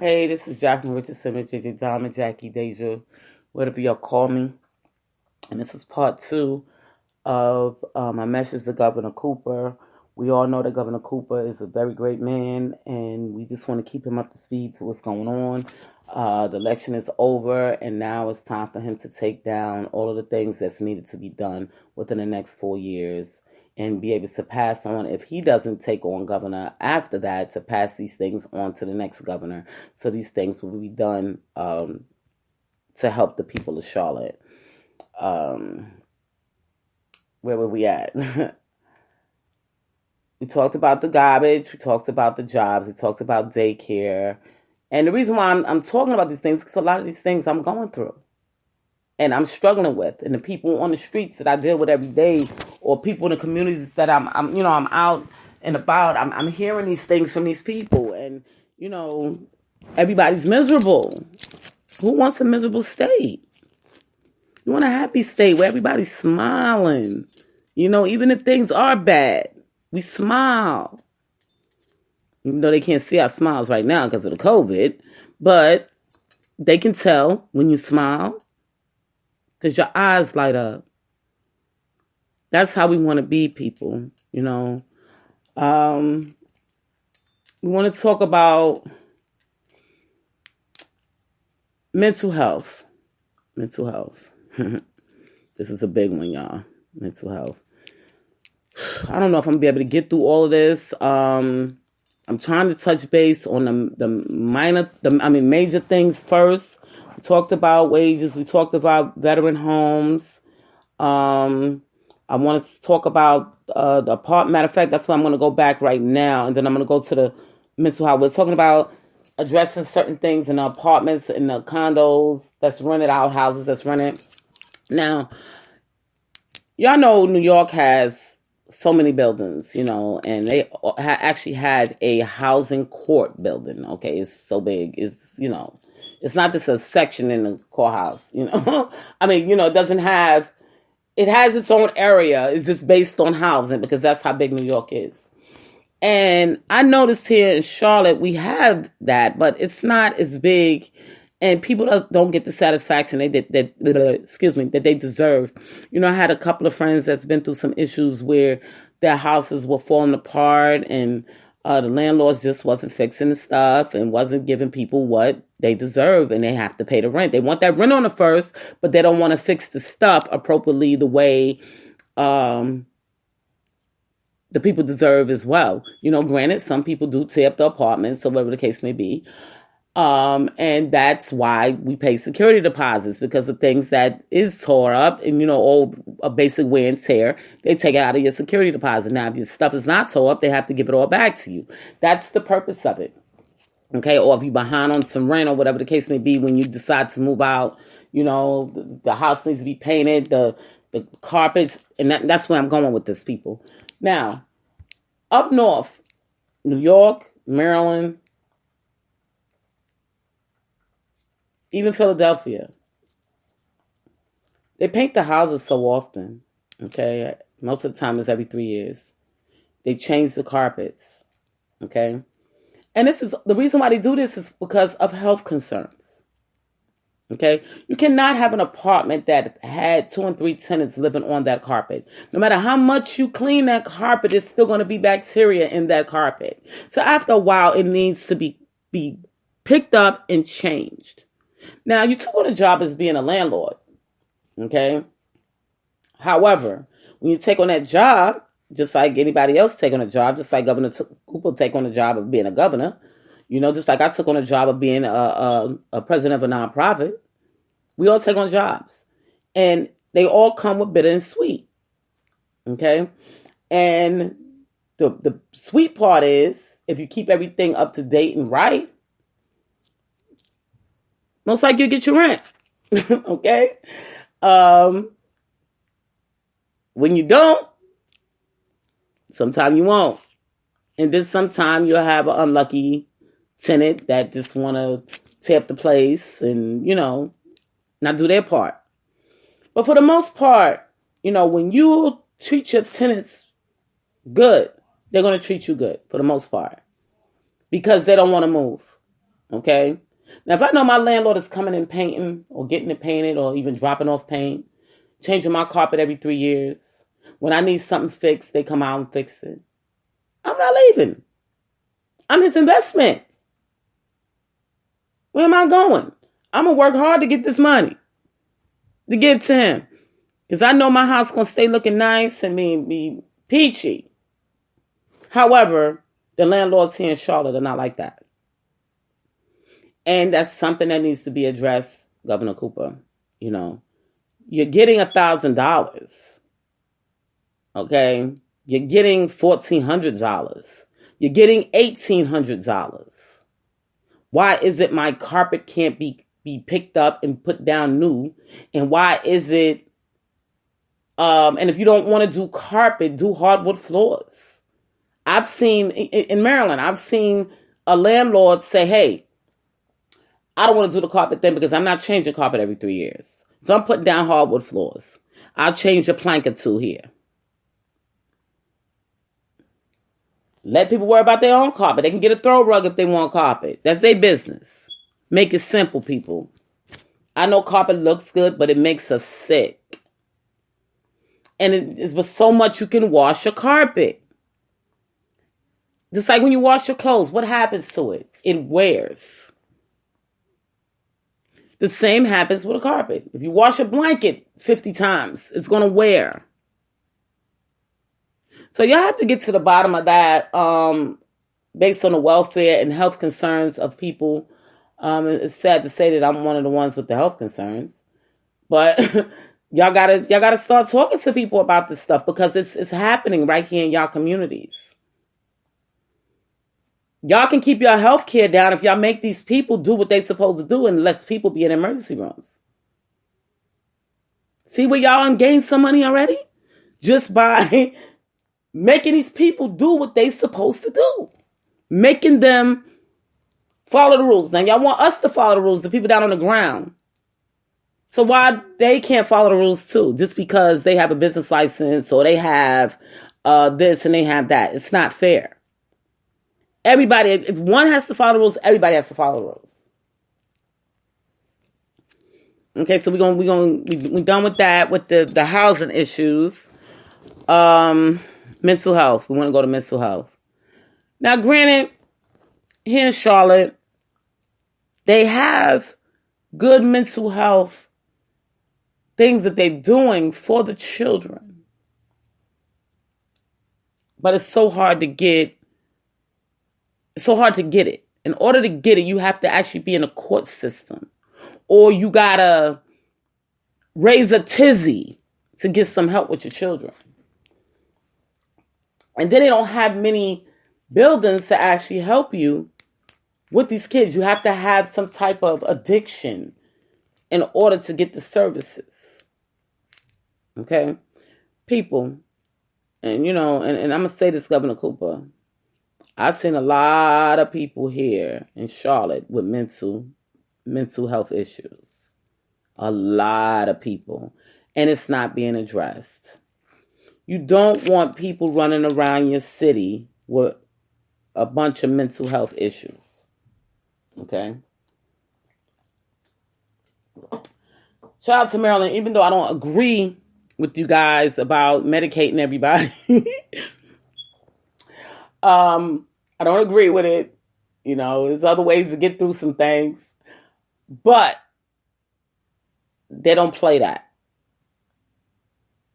Hey, this is Jacqueline Richardson, Richard Diamond, Jackie Deja, whatever y'all call me. And this is part two of my message to Governor Cooper. We all know that Governor Cooper is a very great man, and we just want to keep him up to speed to what's going on. The election is over, and now it's time for him to take down all of the things that's needed to be done within the next 4 years and be able to pass on, if he doesn't take on governor after that, to pass these things on to the next governor. So these things will be done to help the people of Charlotte. Um, where were we at? We talked about the garbage. We talked about the jobs. We talked about daycare. And the reason why I'm talking about these things is because a lot of these things I'm going through and I'm struggling with, and the people on the streets that I deal with every day, or people in the communities that I'm out and about. I'm hearing these things from these people, and everybody's miserable. Who wants a miserable state? You want a happy state where everybody's smiling. Even if things are bad, we smile. Even though they can't see our smiles right now because of the COVID, but they can tell when you smile because your eyes light up. That's how we want to be, people. We want to talk about mental health. Mental health. This is a big one, y'all. Mental health. I don't know if I'm going to be able to get through all of this. I'm trying to touch base on the major things first. We talked about wages. We talked about veteran homes. I wanted to talk about the apartment. Matter of fact, that's why I'm going to go back right now, and then I'm going to go to the mental health. We're talking about addressing certain things in the apartments, in the condos that's rented out, houses that's rented. Now, y'all know New York has so many buildings, and they actually had a housing court building. Okay, it's so big. It's not just a section in the courthouse. It doesn't have. It has its own area. It's just based on housing because that's how big New York is. And I noticed here in Charlotte we have that, but it's not as big, and people don't get the satisfaction that they deserve. I had a couple of friends that's been through some issues where their houses were falling apart, and the landlords just wasn't fixing the stuff and wasn't giving people what they deserve, and they have to pay the rent. They want that rent on the first, but they don't want to fix the stuff appropriately the way the people deserve as well. Granted, some people do tear up the apartments or whatever the case may be. And that's why we pay security deposits, because the things that is tore up and, all a basic wear and tear, they take it out of your security deposit. Now, if your stuff is not tore up, they have to give it all back to you. That's the purpose of it. Okay. Or if you're behind on some rent or whatever the case may be, when you decide to move out, the house needs to be painted, the carpets, and that's where I'm going with this, people. Now, up north, New York, Maryland, even Philadelphia, they paint the houses so often, okay? Most of the time it's every 3 years. They change the carpets, okay? And this is the reason why they do this is because of health concerns. Okay, you cannot have an apartment that had 2 and 3 tenants living on that carpet. No matter how much you clean that carpet, it's still going to be bacteria in that carpet. So after a while, it needs to be picked up and changed. Now, you took on a job as being a landlord. Okay. However, when you take on that job, just like anybody else take on a job, just like Governor Cooper take on a job of being a governor, just like I took on a job of being a president of a nonprofit, we all take on jobs. And they all come with bitter and sweet. Okay? And the sweet part is, if you keep everything up to date and right, most likely you'll get your rent. Okay? When you don't, sometimes you won't. And then sometimes you'll have an unlucky tenant that just want to tear up the place and, not do their part. But for the most part, when you treat your tenants good, they're going to treat you good for the most part because they don't want to move. Okay? Now, if I know my landlord is coming and painting or getting it painted or even dropping off paint, changing my carpet every 3 years, when I need something fixed, they come out and fix it. I'm not leaving. I'm his investment. Where am I going? I'm going to work hard to get this money, to give to him. Because I know my house going to stay looking nice and be peachy. However, the landlords here in Charlotte are not like that. And that's something that needs to be addressed, Governor Cooper. You know, you're getting $1,000. Okay? You're getting $1,400. You're getting $1,800. Why is it my carpet can't be picked up and put down new? And why is it, and if you don't want to do carpet, do hardwood floors. I've seen, in Maryland, I've seen a landlord say, hey, I don't want to do the carpet thing because I'm not changing carpet every 3 years. So I'm putting down hardwood floors. I'll change a plank or two here. Let people worry about their own carpet. They can get a throw rug if they want carpet. That's their business. Make it simple, people. I know carpet looks good, but it makes us sick. And it's with so much you can wash your carpet. Just like when you wash your clothes, what happens to it? It wears. The same happens with a carpet. If you wash a blanket 50 times, it's going to wear. So you have to get to the bottom of that based on the welfare and health concerns of people. It's sad to say that I'm one of the ones with the health concerns. But y'all gotta start talking to people about this stuff because it's happening right here in y'all communities. Y'all can keep your health care down if y'all make these people do what they're supposed to do and lets people be in emergency rooms. See where y'all gained some money already? Just by making these people do what they supposed to do. Making them follow the rules. And y'all want us to follow the rules, the people down on the ground. So why they can't follow the rules too? Just because they have a business license or they have this and they have that. It's not fair. Everybody, if one has to follow the rules, everybody has to follow the rules. Okay, so we're done with that, with the housing issues. Mental health. We want to go to mental health. Now, granted, here in Charlotte, they have good mental health things that they're doing for the children. But it's so hard to get. It's so hard to get it. In order to get it, you have to actually be in a court system. Or you got to raise a tizzy to get some help with your children. And then they don't have many buildings to actually help you with these kids. You have to have some type of addiction in order to get the services. Okay? People, and and I'm going to say this, Governor Cooper, I've seen a lot of people here in Charlotte with mental health issues. A lot of people. And it's not being addressed. You don't want people running around your city with a bunch of mental health issues. Okay? Shout out to Maryland, even though I don't agree with you guys about medicating everybody. I don't agree with it. There's other ways to get through some things. But they don't play that.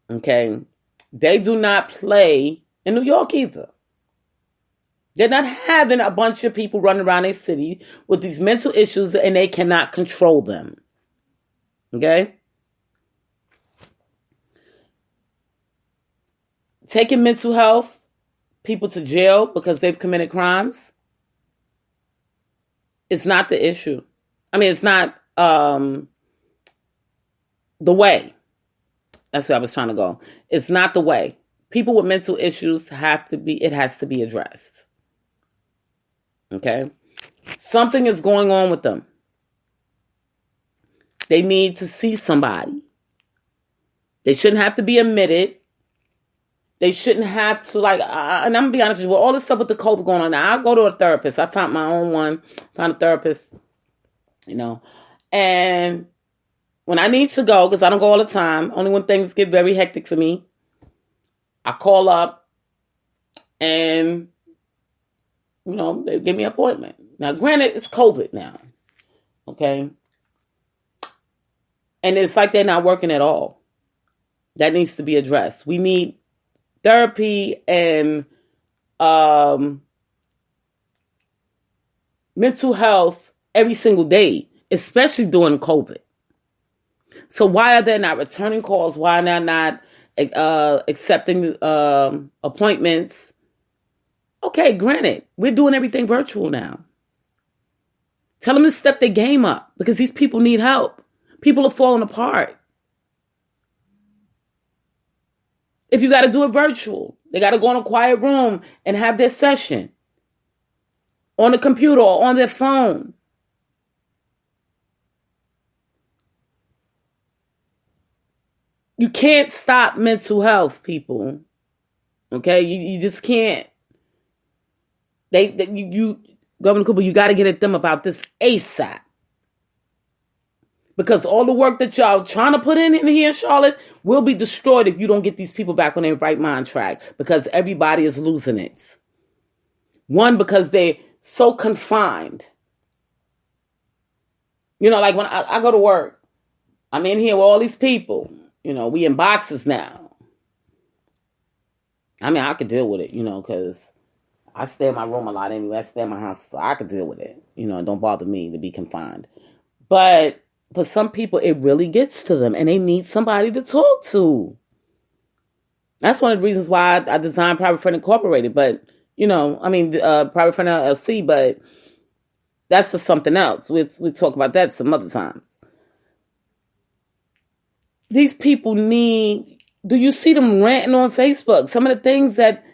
Okay? They do not play in New York either. They're not having a bunch of people running around their city with these mental issues and they cannot control them. Okay? Taking mental health people to jail because they've committed crimes is not the issue. I mean, it's not the way. That's where I was trying to go. It's not the way. People with mental issues it has to be addressed. Okay? Something is going on with them. They need to see somebody. They shouldn't have to be admitted. They shouldn't have to, like, and I'm going to be honest with you, with all this stuff with the COVID going on now, I go to a therapist. I found my own one, found a therapist, and when I need to go, because I don't go all the time, only when things get very hectic for me, I call up and, they give me an appointment. Now, granted, it's COVID now, okay? And it's like they're not working at all. That needs to be addressed. We need therapy and mental health every single day, especially during COVID. So why are they not returning calls? Why are they not accepting appointments? Okay, granted, we're doing everything virtual now. Tell them to step their game up because these people need help. People are falling apart. If you got to do it virtual, they got to go in a quiet room and have their session on the computer or on their phone. You can't stop mental health, people. Okay, you just can't. Governor Cooper, you got to get at them about this ASAP. Because all the work that y'all trying to put in here in Charlotte will be destroyed if you don't get these people back on their right mind track. Because everybody is losing it. One, because they're so confined. Like when I go to work, I'm in here with all these people. We in boxes now. I mean, I could deal with it, because I stay in my room a lot anyway. I stay in my house, so I could deal with it. It don't bother me to be confined. But for some people, it really gets to them, and they need somebody to talk to. That's one of the reasons why I designed Private Friend Incorporated. But, Private Friend LLC, but that's for something else. We'll talk about that some other times. These people need, do you see them ranting on Facebook? Some of the things that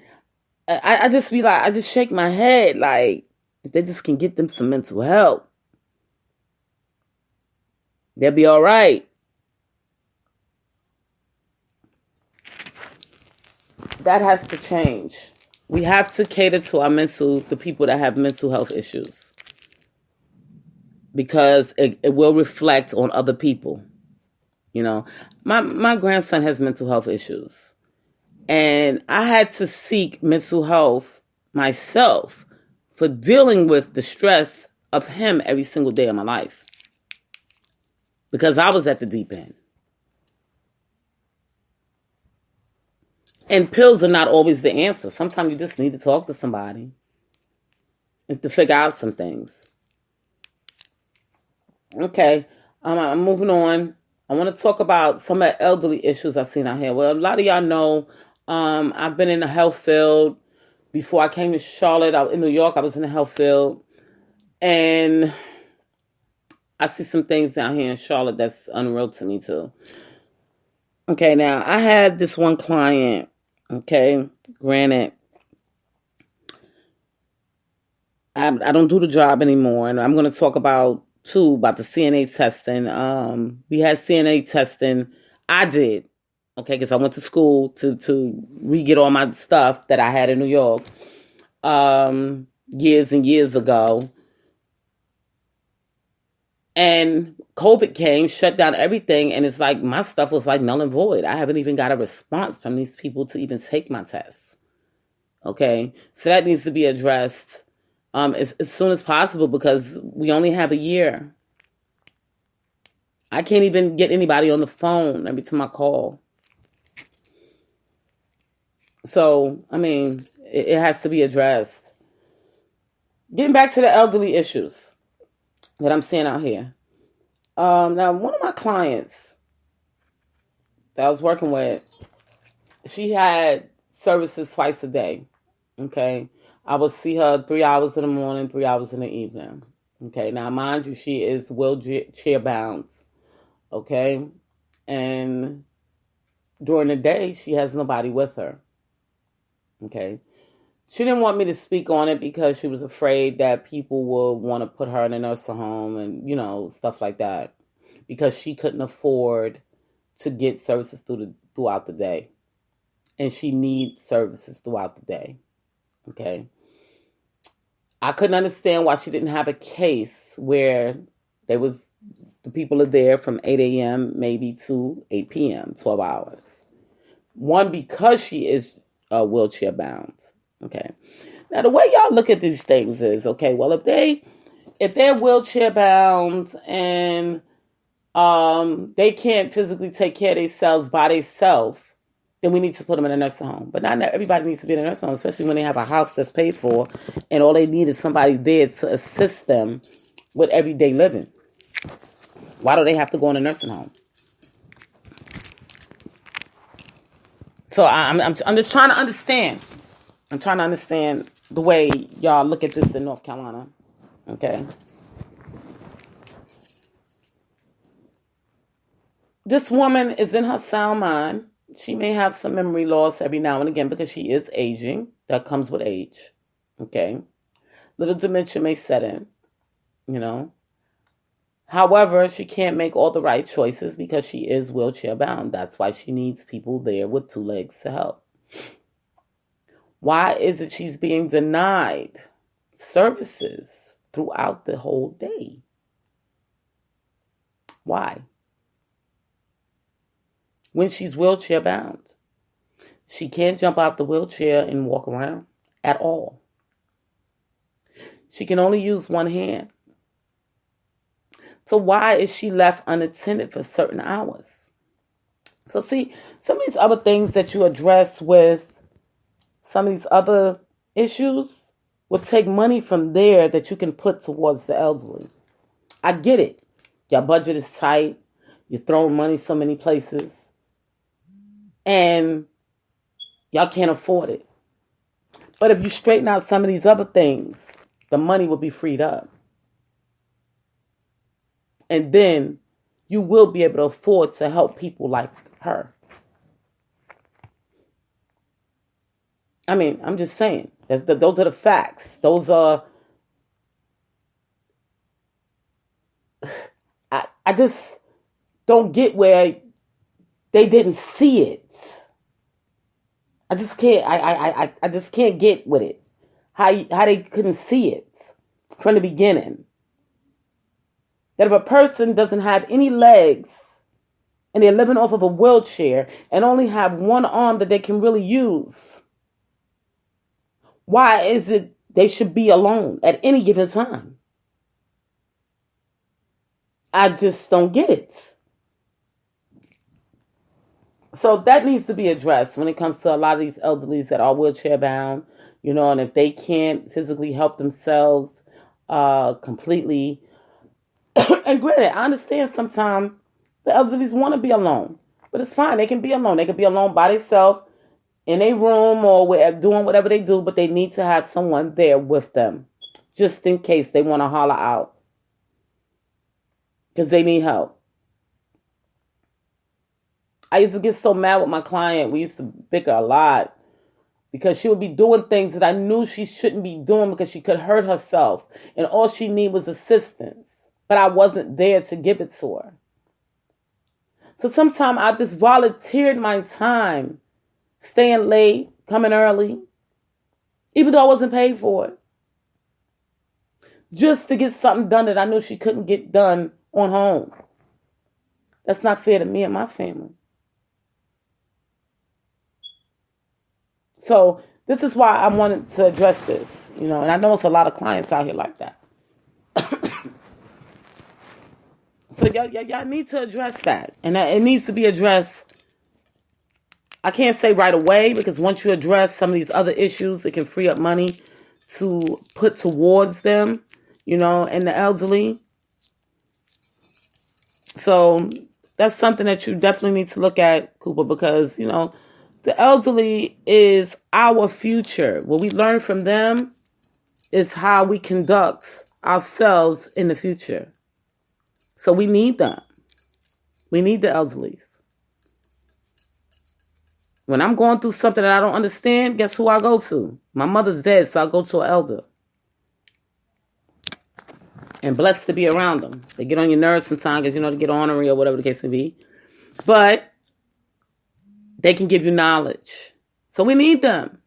I just be like, I just shake my head. Like, if they just can get them some mental help, they'll be all right. That has to change. We have to cater to the people that have mental health issues. Because it will reflect on other people. My grandson has mental health issues. And I had to seek mental health myself for dealing with the stress of him every single day of my life. Because I was at the deep end. And pills are not always the answer. Sometimes you just need to talk to somebody and to figure out some things. Okay, I'm moving on. I want to talk about some of the elderly issues I've seen out here. Well, a lot of y'all know I've been in the health field. Before I came to Charlotte, in New York, I was in the health field. And I see some things down here in Charlotte that's unreal to me, too. Okay, now, I had this one client, okay, granted, I don't do the job anymore, and I'm going to talk about the CNA testing. We had CNA testing. I did, okay, because I went to school to re-get all my stuff that I had in New York years and years ago. And COVID came, shut down everything, and it's like my stuff was like null and void. I haven't even got a response from these people to even take my tests. Okay, so that needs to be addressed as soon as possible because we only have a year. I can't even get anybody on the phone every time I call. So, I mean, it has to be addressed. Getting back to the elderly issues that I'm seeing out here. Now, one of my clients that I was working with, she had services twice a day. Okay. I would see her 3 hours in the morning, 3 hours in the evening. Okay. Now, mind you, she is wheelchair bound. Okay. And during the day, she has nobody with her. Okay. She didn't want me to speak on it because she was afraid that people would want to put her in a nursing home and, stuff like that. Because she couldn't afford to get services throughout the day. and she needs services throughout the day. Okay. I couldn't understand why she didn't have a case where the people are there from 8 a.m. maybe to 8 p.m., 12 hours. One, because she is wheelchair bound. Okay. Now, the way y'all look at these things is, okay, well, if they're wheelchair bound and they can't physically take care of themselves by themselves, then we need to put them in a nursing home. But not everybody needs to be in a nursing home, especially when they have a house that's paid for and all they need is somebody there to assist them with everyday living. Why do they have to go in a nursing home? So I'm just trying to understand. I'm trying to understand the way y'all look at this in North Carolina. Okay. This woman is in her sound mind. She may have some memory loss every now and again because she is aging. That comes with age. Okay. Little dementia may set in, you know. However, she can't make all the right choices because she is wheelchair bound. That's why she needs people there with two legs to help. Why is it she's being denied services throughout the whole day? Why? When she's wheelchair bound, she can't jump out the wheelchair and walk around at all. She can only use one hand. So why is she left unattended for certain hours? So see, some of these other things that you address with some of these other issues will take money from there that you can put towards the elderly. I get it. Your budget is tight. You're throwing money so many places. And y'all can't afford it. But if you straighten out some of these other things, the money will be freed up. And then you will be able to afford to help people like her. I mean, I'm just saying. Those are the facts. Those are... I just don't get where they didn't see it. I just can't. I just can't get with it. How they couldn't see it from the beginning. That if a person doesn't have any legs and they're living off of a wheelchair and only have one arm that they can really use, why is it they should be alone at any given time? I just don't get it. So that needs to be addressed when it comes to a lot of these elderlies that are wheelchair bound, you know, and if they can't physically help themselves completely. And granted, I understand sometimes the elderlies want to be alone, but it's fine. They can be alone. They can be alone by themselves in a room or doing whatever they do, but they need to have someone there with them just in case they want to holler out because they need help. I used to get so mad with my client. We used to bicker a lot because she would be doing things that I knew she shouldn't be doing because she could hurt herself. And all she needed was assistance. But I wasn't there to give it to her. So sometimes I just volunteered my time, staying late, coming early, even though I wasn't paid for it. Just to get something done that I knew she couldn't get done on her own. That's not fair to me and my family. So this is why I wanted to address this, you know, and I know it's a lot of clients out here like that. So y'all need to address that. And it needs to be addressed. I can't say right away because once you address some of these other issues, it can free up money to put towards them, you know, and the elderly. So that's something that you definitely need to look at, Cooper, because, you know, the elderly is our future. What we learn from them is how we conduct ourselves in the future. So we need them. We need the elderly. When I'm going through something that I don't understand, guess who I go to? My mother's dead, so I go to an elder. And blessed to be around them. They get on your nerves sometimes because, you know, they get ornery or whatever the case may be. But they can give you knowledge. So we need them.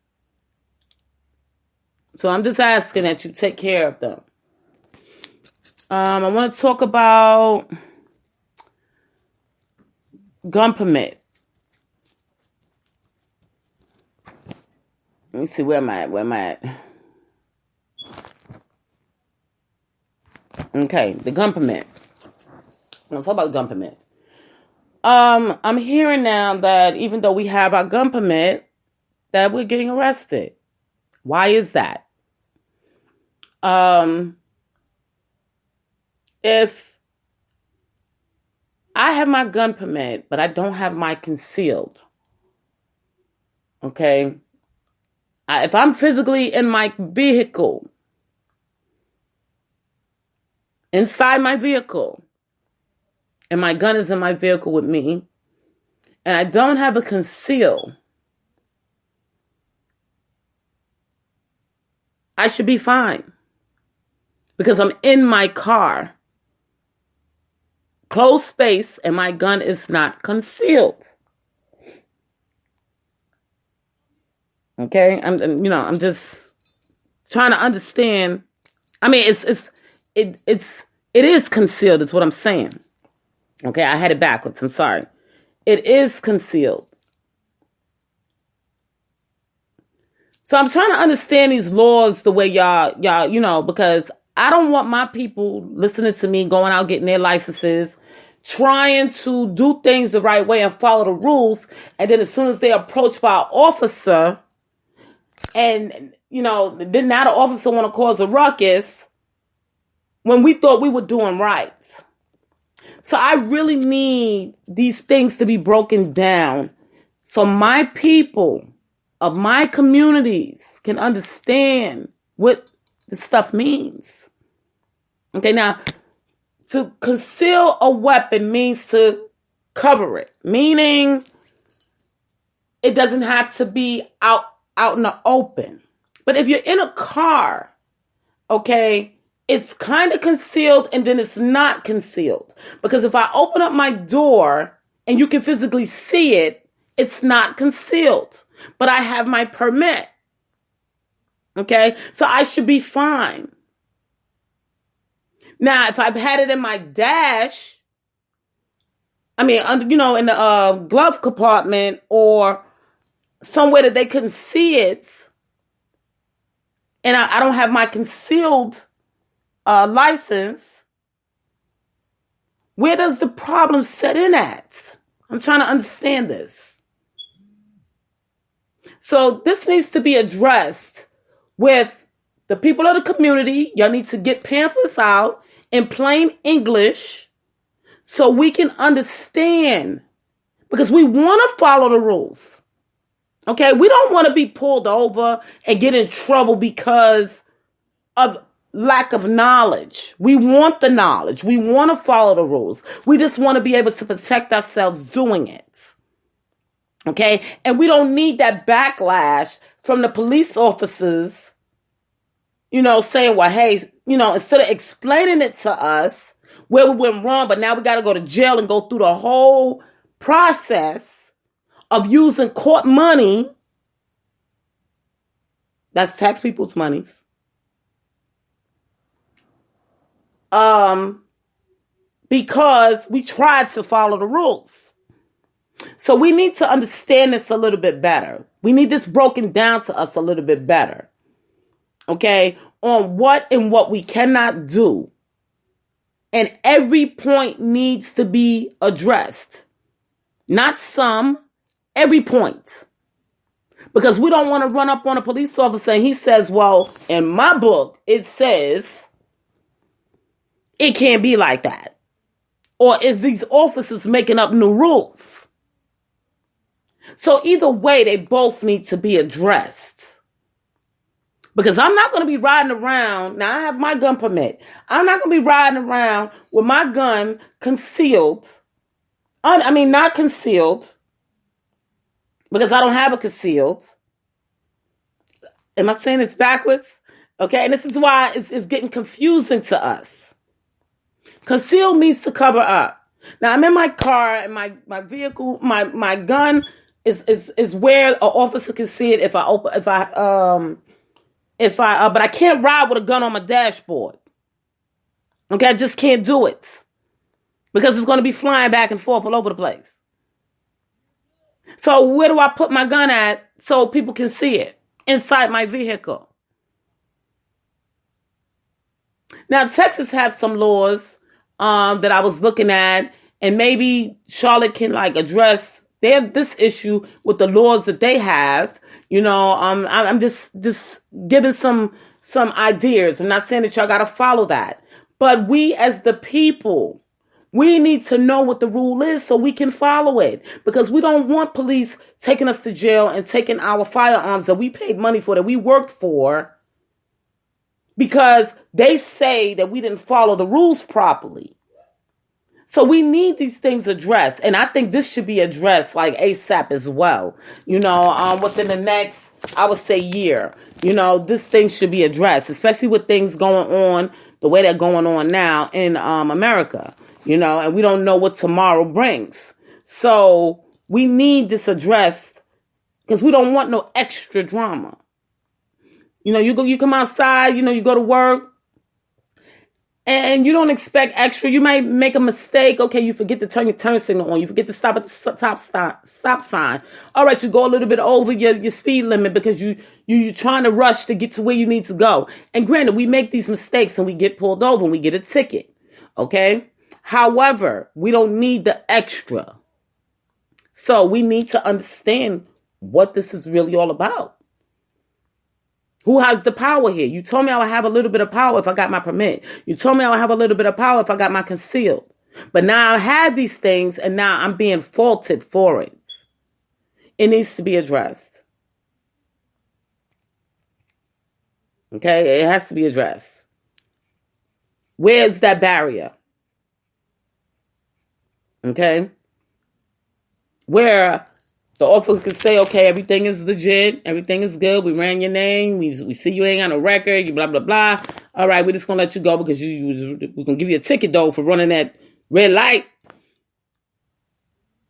So I'm just asking that you take care of them. I want to talk about gun permit. Let me see, where am I at? Okay, the gun permit. Let's talk about gun permit. I'm hearing now that even though we have our gun permit, that we're getting arrested. Why is that? If I have my gun permit, but I don't have my concealed, okay? If I'm physically in my vehicle, inside my vehicle, and my gun is in my vehicle with me, and I don't have a conceal, I should be fine. Because I'm in my car, closed space, and my gun is not concealed. Okay? I'm just trying to understand. I mean, it is concealed, is what I'm saying. Okay, I had it backwards. I'm sorry. It is concealed. So I'm trying to understand these laws the way y'all, because I don't want my people listening to me going out getting their licenses, trying to do things the right way and follow the rules. And then as soon as they're approached by an officer and, then now the officer want to cause a ruckus when we thought we were doing right. So I really need these things to be broken down so my people of my communities can understand what this stuff means. Okay, now, to conceal a weapon means to cover it, meaning it doesn't have to be out in the open. But if you're in a car, okay, it's kind of concealed and then it's not concealed. Because if I open up my door and you can physically see it, it's not concealed. But I have my permit. Okay, so I should be fine. Now, if I've had it in my dash, in the glove compartment or somewhere that they couldn't see it, and I don't have my concealed license, where does the problem set in at? I'm trying to understand this. So this needs to be addressed with the people of the community. Y'all need to get pamphlets out in plain English so we can understand, because we want to follow the rules. Okay, we don't want to be pulled over and get in trouble because of lack of knowledge. We want the knowledge. We want to follow the rules. We just want to be able to protect ourselves doing it. Okay, and we don't need that backlash from the police officers, saying, well, hey, instead of explaining it to us where we went wrong, but now we got to go to jail and go through the whole process of using court money. That's tax people's monies. Because we tried to follow the rules. So we need to understand this a little bit better. We need this broken down to us a little bit better. Okay? On what and what we cannot do. And every point needs to be addressed. Not some, every point. Because we don't want to run up on a police officer and he says, well, in my book, it says it can't be like that. Or is these officers making up new rules? So either way, they both need to be addressed. Because I'm not going to be riding around. Now, I have my gun permit. I'm not going to be riding around with my gun concealed. Not concealed. Because I don't have a concealed. Am I saying it's backwards? Okay, and this is why it's getting confusing to us. Conceal means to cover up. Now, I'm in my car and my vehicle, my gun is where an officer can see it but I can't ride with a gun on my dashboard. Okay, I just can't do it because it's going to be flying back and forth all over the place. So where do I put my gun at so people can see it? Inside my vehicle. Now, Texas has some laws that I was looking at, and maybe Charlotte can address this issue with the laws that they have. I'm just giving some ideas. I'm not saying that y'all got to follow that, but we as the people, we need to know what the rule is so we can follow it, because we don't want police taking us to jail and taking our firearms that we paid money for, that we worked for, because they say that we didn't follow the rules properly. So we need these things addressed. And I think this should be addressed ASAP as well. Within the next, I would say, year. This thing should be addressed, especially with things going on the way they're going on now in America. And we don't know what tomorrow brings. So we need this addressed because we don't want no extra drama. You come outside, you go to work, and you don't expect extra. You might make a mistake. Okay, you forget to turn your turn signal on. You forget to stop at the stop sign. All right, you go a little bit over your speed limit because you're trying to rush to get to where you need to go. And granted, we make these mistakes and we get pulled over and we get a ticket. Okay? However, we don't need the extra. So we need to understand what this is really all about. Who has the power here? You told me I would have a little bit of power if I got my permit. You told me I would have a little bit of power if I got my concealed. But now I had these things and now I'm being faulted for it. It needs to be addressed. Okay? It has to be addressed. Where's that barrier? Okay? Where the officer can say, okay, everything is legit. Everything is good. We ran your name. We see you ain't got no record. You blah, blah, blah. All right, we're just going to let you go because we're going to give you a ticket, though, for running that red light.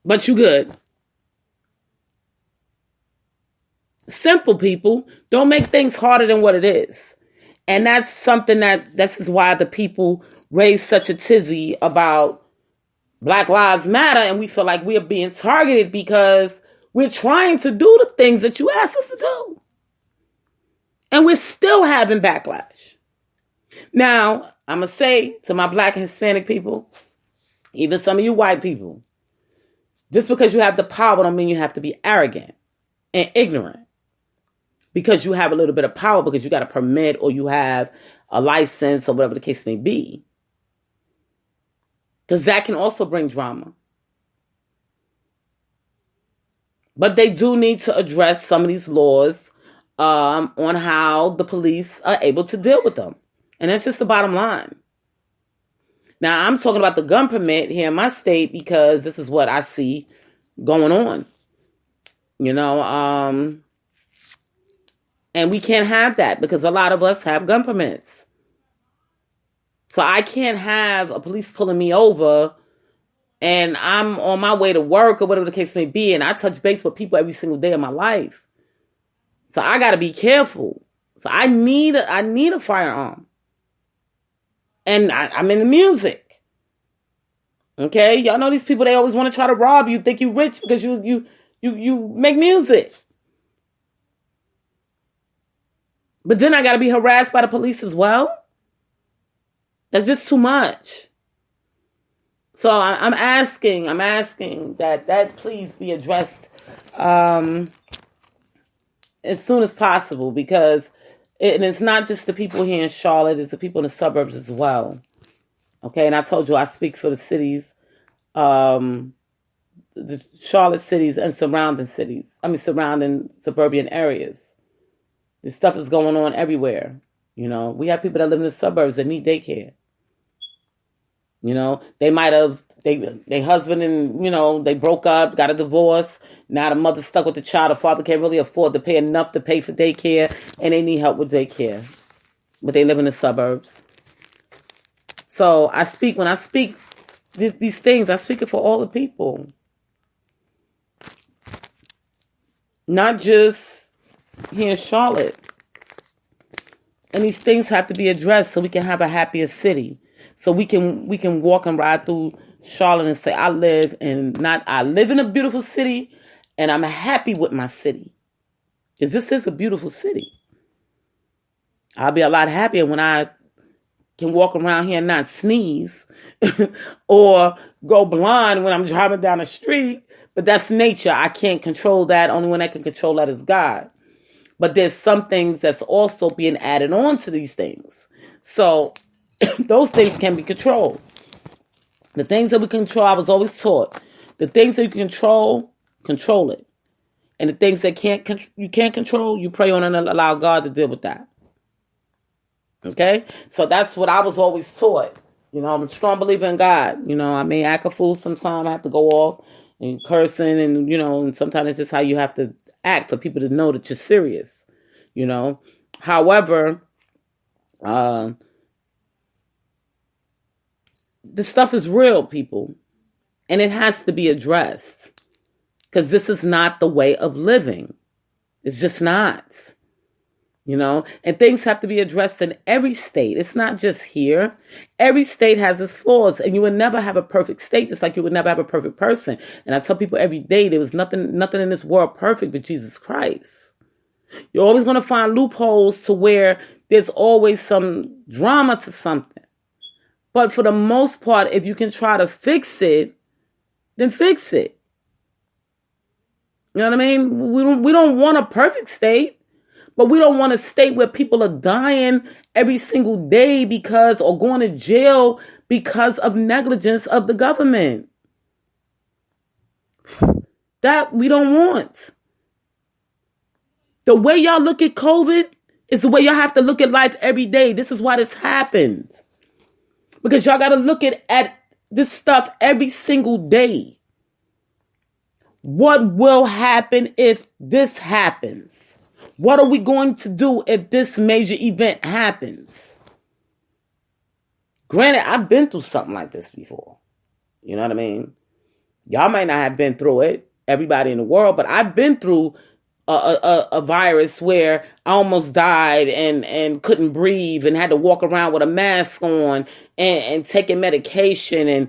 But you good. Simple, people. Don't make things harder than what it is. And that's something this is why the people raise such a tizzy about Black Lives Matter. And we feel like we're being targeted because we're trying to do the things that you asked us to do. And we're still having backlash. Now, I'm going to say to my Black and Hispanic people, even some of you white people, just because you have the power don't mean you have to be arrogant and ignorant. Because you have a little bit of power, because you got a permit or you have a license or whatever the case may be. Because that can also bring drama. But they do need to address some of these laws on how the police are able to deal with them. And that's just the bottom line. Now, I'm talking about the gun permit here in my state because this is what I see going on. And we can't have that because a lot of us have gun permits. So I can't have a police pulling me over and I'm on my way to work or whatever the case may be, and I touch base with people every single day of my life. So I got to be careful. So I need a firearm. And I'm in the music. Okay? Y'all know these people, they always want to try to rob you, think you rich because you make music. But then I got to be harassed by the police as well? That's just too much. So I'm asking that please be addressed as soon as possible, because it's not just the people here in Charlotte, it's the people in the suburbs as well. Okay, and I told you I speak for the cities, the Charlotte cities and surrounding suburban areas. This stuff is going on everywhere. We have people that live in the suburbs that need daycare. They might have, they husband and, they broke up, got a divorce. Now the mother's stuck with the child. The father can't really afford to pay enough to pay for daycare, and they need help with daycare. But they live in the suburbs. So when I speak these things, I speak it for all the people. not just here in Charlotte. And these things have to be addressed so we can have a happier city. So we can walk and ride through Charlotte and say, I live in a beautiful city and I'm happy with my city. Because this is a beautiful city. I'll be a lot happier when I can walk around here and not sneeze or go blind when I'm driving down the street. But that's nature. I can't control that. Only one that can control that is God. But there's some things that's also being added on to these things. So those things can be controlled. The things that we control, I was always taught, the things that you control it. And the things that you can't control, you pray on and allow God to deal with that. Okay? So that's what I was always taught. You know, I'm a strong believer in God. You know, I may act a fool sometimes. I have to go off and cursing and, you know, and sometimes it's just how you have to act for people to know that you're serious, you know. However, this stuff is real, people, and it has to be addressed because this is not the way of living. It's just not, you know, and things have to be addressed in every state. It's not just here. Every state has its flaws, and you would never have a perfect state, just like you would never have a perfect person. And I tell people every day, there was nothing in this world perfect but Jesus Christ. You're always going to find loopholes to where there's always some drama to something. But for the most part, if you can try to fix it, then fix it. You know what I mean? We don't want a perfect state. But we don't want a state where people are dying every single day or going to jail because of negligence of the government. That we don't want. The way y'all look at COVID is the way y'all have to look at life every day. This is why this happened. Because y'all got to look at this stuff every single day. What will happen if this happens? What are we going to do if this major event happens? Granted, I've been through something like this before. You know what I mean? Y'all might not have been through it, everybody in the world, but I've been through a virus where I almost died and couldn't breathe and had to walk around with a mask on and taking medication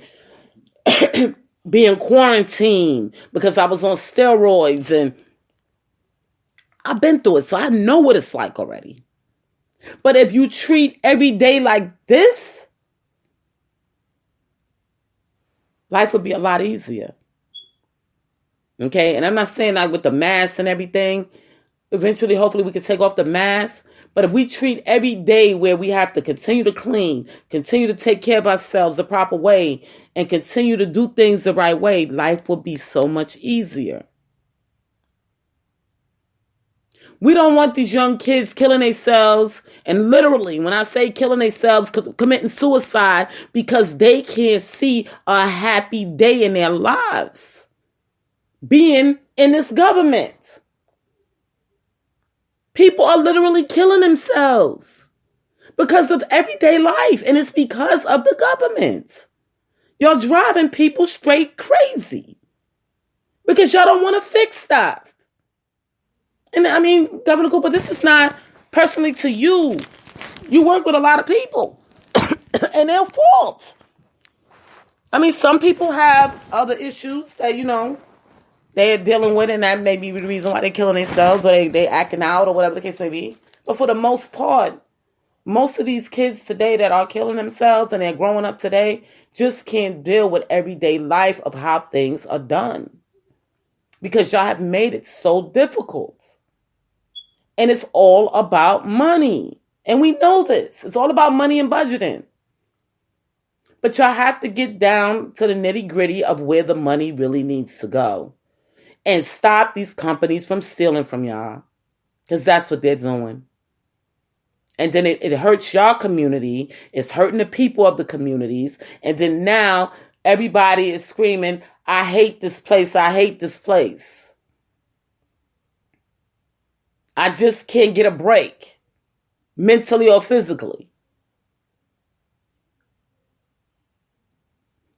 and being quarantined because I was on steroids, and I've been through it, so I know what it's like already. But if you treat every day like this, life would be a lot easier. Okay? And I'm not saying like with the masks and everything. Eventually, hopefully, we can take off the mask. But if we treat every day where we have to continue to clean, continue to take care of ourselves the proper way, and continue to do things the right way, life will be so much easier. We don't want these young kids killing themselves, and literally, when I say killing themselves, committing suicide because they can't see a happy day in their lives being in this government. People are literally killing themselves because of everyday life, and it's because of the government. Y'all driving people straight crazy because y'all don't want to fix stuff. And I mean, Governor Cooper, this is not personally to you. You work with a lot of people and their fault. I mean, some people have other issues that, you know, they're dealing with, and that may be the reason why they're killing themselves or they acting out or whatever the case may be. But for the most part, most of these kids today that are killing themselves and they're growing up today just can't deal with everyday life of how things are done. Because y'all have made it so difficult. And it's all about money. And we know this. It's all about money and budgeting. But y'all have to get down to the nitty gritty of where the money really needs to go. And stop these companies from stealing from y'all. Because that's what they're doing. And then it hurts y'all community. It's hurting the people of the communities. And then now everybody is screaming, I hate this place. I hate this place. I just can't get a break, mentally or physically.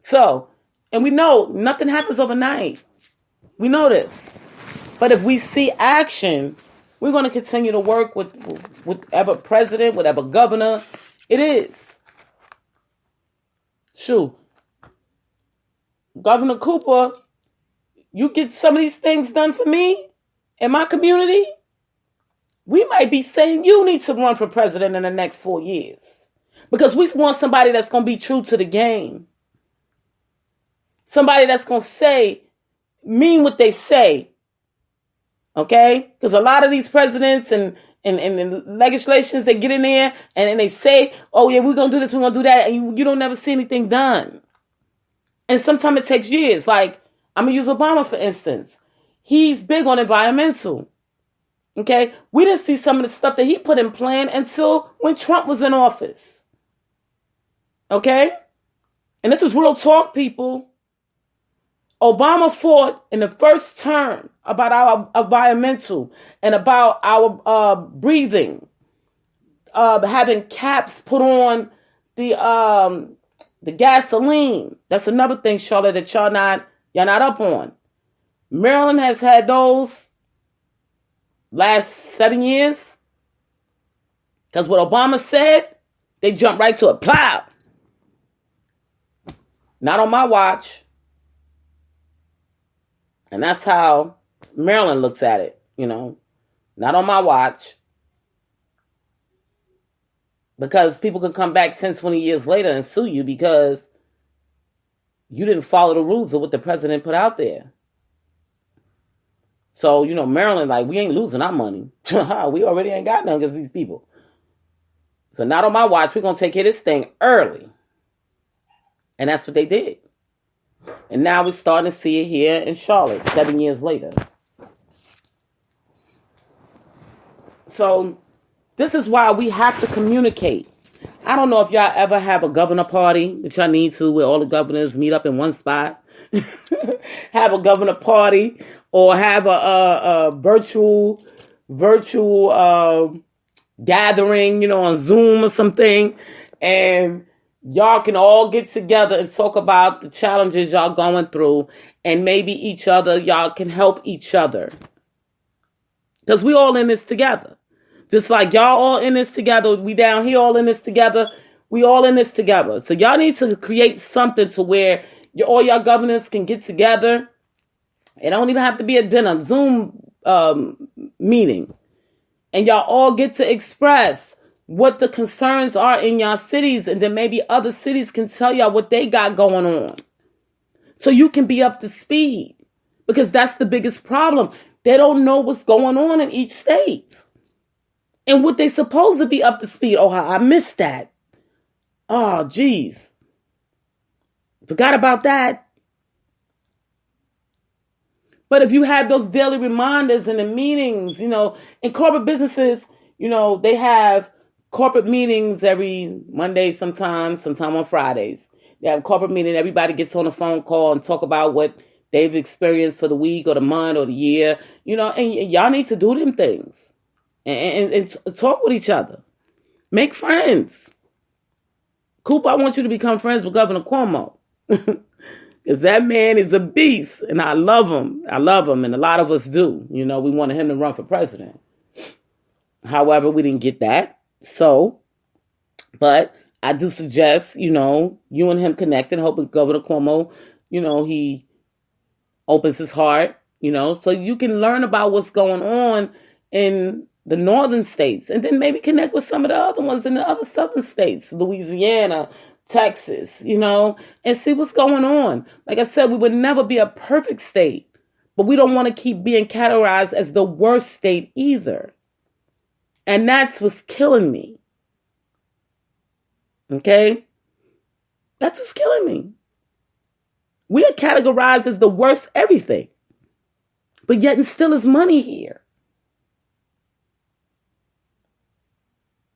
So, and we know nothing happens overnight. We know this. But if we see action, we're going to continue to work with whatever president, whatever governor it is. Shoot. Governor Cooper, you get some of these things done for me in my community, we might be saying you need to run for president in the next 4 years. Because we want somebody that's going to be true to the game. Somebody that's going to mean what they say. Okay? Because a lot of these presidents and legislations, they get in there and they say, oh yeah, we're going to do this, we're going to do that. And you don't never see anything done. And sometimes it takes years. Like, I'm going to use Obama, for instance. He's big on environmental. Okay? We didn't see some of the stuff that he put in plan until when Trump was in office. Okay? And this is real talk, people. Obama fought in the first term about our environmental and about our breathing, having caps put on the gasoline. That's another thing, Charlotte, that y'all not up on. Maryland has had those last 7 years. Because what Obama said, they jumped right to it. Plow. Not on my watch. And that's how Maryland looks at it, Not on my watch. Because people could come back 10, 20 years later and sue you because you didn't follow the rules of what the president put out there. So, Maryland, like, we ain't losing our money. We already ain't got none against these people. So not on my watch. We're going to take care of this thing early. And that's what they did. And now we're starting to see it here in Charlotte 7 years later. So this is why we have to communicate. I don't know if y'all ever have a governor party, which y'all need to, where all the governors meet up in one spot. Have a governor party or have a virtual gathering, on Zoom or something. And y'all can all get together and talk about the challenges y'all going through, and maybe y'all can help each other. Because we all in this together. Just like y'all all in this together, we down here all in this together, we all in this together. So y'all need to create something to where all y'all governors can get together. It don't even have to be a dinner, Zoom meeting. And y'all all get to express what the concerns are in y'all cities, and then maybe other cities can tell y'all what they got going on. So you can be up to speed. Because that's the biggest problem. They don't know what's going on in each state. And what they supposed to be up to speed. Oh, I missed that. Oh, geez. Forgot about that. But if you have those daily reminders and the meetings, in corporate businesses, they have corporate meetings every Monday sometime on Fridays. They have a corporate meeting. Everybody gets on a phone call and talk about what they've experienced for the week or the month or the year. And y'all need to do them things. And talk with each other. Make friends. Coop, I want you to become friends with Governor Cuomo. Because that man is a beast. And I love him. And a lot of us do. We wanted him to run for president. However, we didn't get that. So, but I do suggest, you and him connecting, hoping Governor Cuomo, he opens his heart, so you can learn about what's going on in the northern states, and then maybe connect with some of the other ones in the other southern states, Louisiana, Texas, and see what's going on. Like I said, we would never be a perfect state, but we don't want to keep being categorized as the worst state either. And that's what's killing me. Okay? That's what's killing me. We are categorized as the worst everything, but yet and still is money here.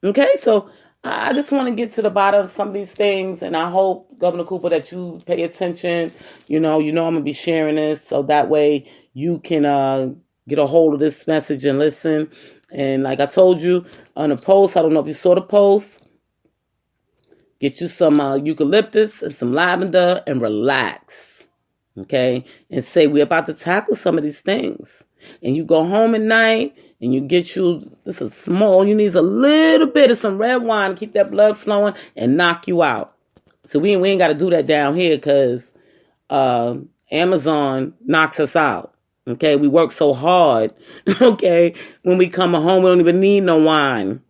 Okay, so I just want to get to the bottom of some of these things, and I hope, Governor Cooper, that you pay attention. I'm going to be sharing this, so that way you can get a hold of this message and listen. And like I told you on the post, I don't know if you saw the post, get you some eucalyptus and some lavender and relax, okay? And say we're about to tackle some of these things. And you go home at night and you get you, this is small, you need a little bit of some red wine to keep that blood flowing and knock you out. So we ain't got to do that down here because Amazon knocks us out. Okay, we work so hard. Okay, when we come home, we don't even need no wine.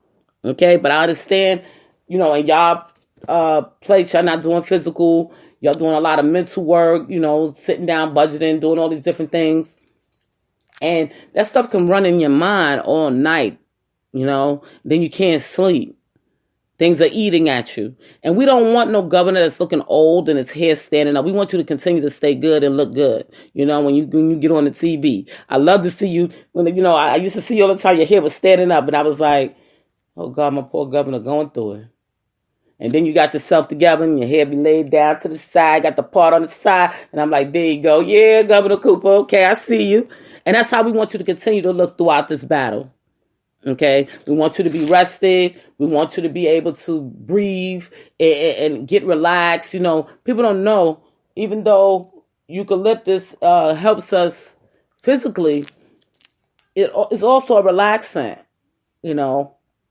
Okay, but I understand, in y'all place, y'all not doing physical. Y'all doing a lot of mental work, sitting down, budgeting, doing all these different things. And that stuff can run in your mind all night, then you can't sleep. Things are eating at you. And we don't want no governor that's looking old and his hair standing up. We want you to continue to stay good and look good, when you get on the TV. I love to see you, when I used to see you all the time, your hair was standing up. And I was like, oh, God, my poor governor going through it. And then you got yourself together and your hair be laid down to the side, got the part on the side. And I'm like, there you go. Yeah, Governor Cooper. Okay, I see you. And that's how we want you to continue to look throughout this battle. Okay, we want you to be rested. We want you to be able to breathe and get relaxed. People don't know, even though eucalyptus helps us physically, it is also a relaxant.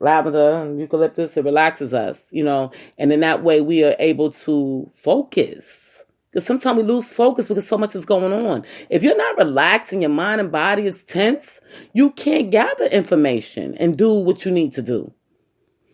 Lavender and eucalyptus, it relaxes us. And in that way we are able to focus. Because sometimes we lose focus because so much is going on. If you're not relaxed and your mind and body is tense, you can't gather information and do what you need to do.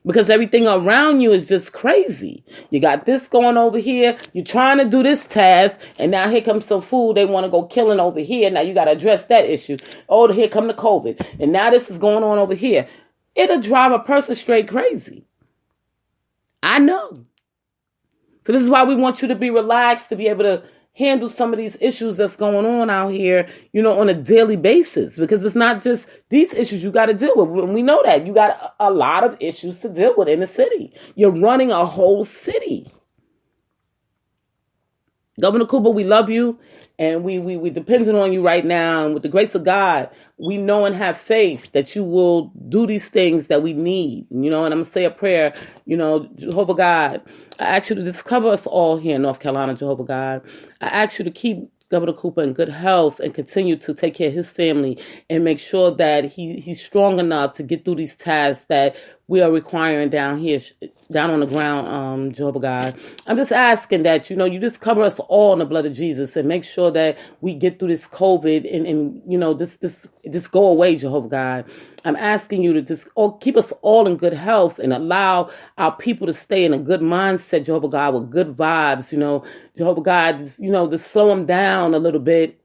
Because everything around you is just crazy. You got this going over here. You're trying to do this task. And now here comes some food. They want to go killing over here. Now you got to address that issue. Oh, here come the COVID. And now this is going on over here. It'll drive a person straight crazy. I know. So this is why we want you to be relaxed, to be able to handle some of these issues that's going on out here, on a daily basis. Because it's not just these issues you got to deal with. We know that. You got a lot of issues to deal with in the city. You're running a whole city. Governor Cooper, we love you. And we depending on you right now. And with the grace of God, we know and have faith that you will do these things that we need. And I'm going to say a prayer, Jehovah God. I ask you to just cover us all here in North Carolina, Jehovah God. I ask you to keep Governor Cooper in good health and continue to take care of his family and make sure that he's strong enough to get through these tasks that we are requiring down here, down on the ground, Jehovah God. I'm just asking that, you just cover us all in the blood of Jesus and make sure that we get through this COVID and this go away, Jehovah God. I'm asking you to just keep us all in good health and allow our people to stay in a good mindset, Jehovah God, with good vibes, Jehovah God, to slow them down a little bit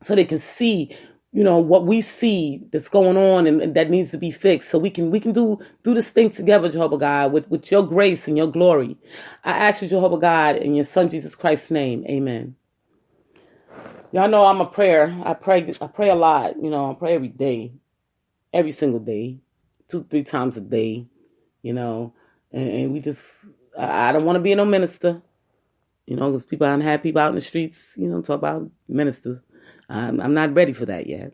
so they can see, what we see that's going on and that needs to be fixed. So we can do this thing together, Jehovah God, with your grace and your glory. I ask you, Jehovah God, in your son Jesus Christ's name, amen. Y'all know I'm a prayer. I pray a lot. I pray every day. Every single day, 2-3 times a day, and we I don't want to be no minister, because people are unhappy about in the streets, talk about ministers. I'm not ready for that yet.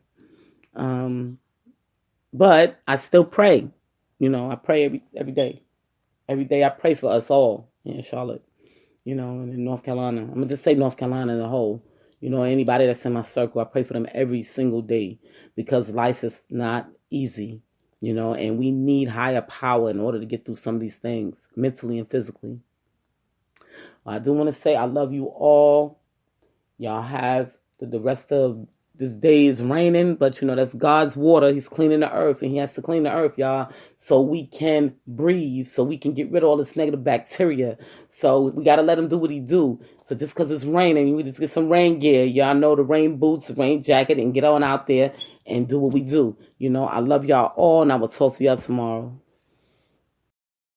But I still pray, I pray every day. Every day I pray for us all in Charlotte, and in North Carolina. I'm going to just say North Carolina as a whole. Anybody that's in my circle, I pray for them every single day because life is not easy, and we need higher power in order to get through some of these things, mentally and physically. I do want to say I love you all. Y'all have the rest of this day is raining, but that's God's water. He's cleaning the earth, and he has to clean the earth, y'all, so we can breathe, so we can get rid of all this negative bacteria. So we got to let him do what he do. So just because it's raining, we just get some rain gear. Y'all know the rain boots, the rain jacket, and get on out there and do what we do. I love y'all all, and I will talk to y'all tomorrow.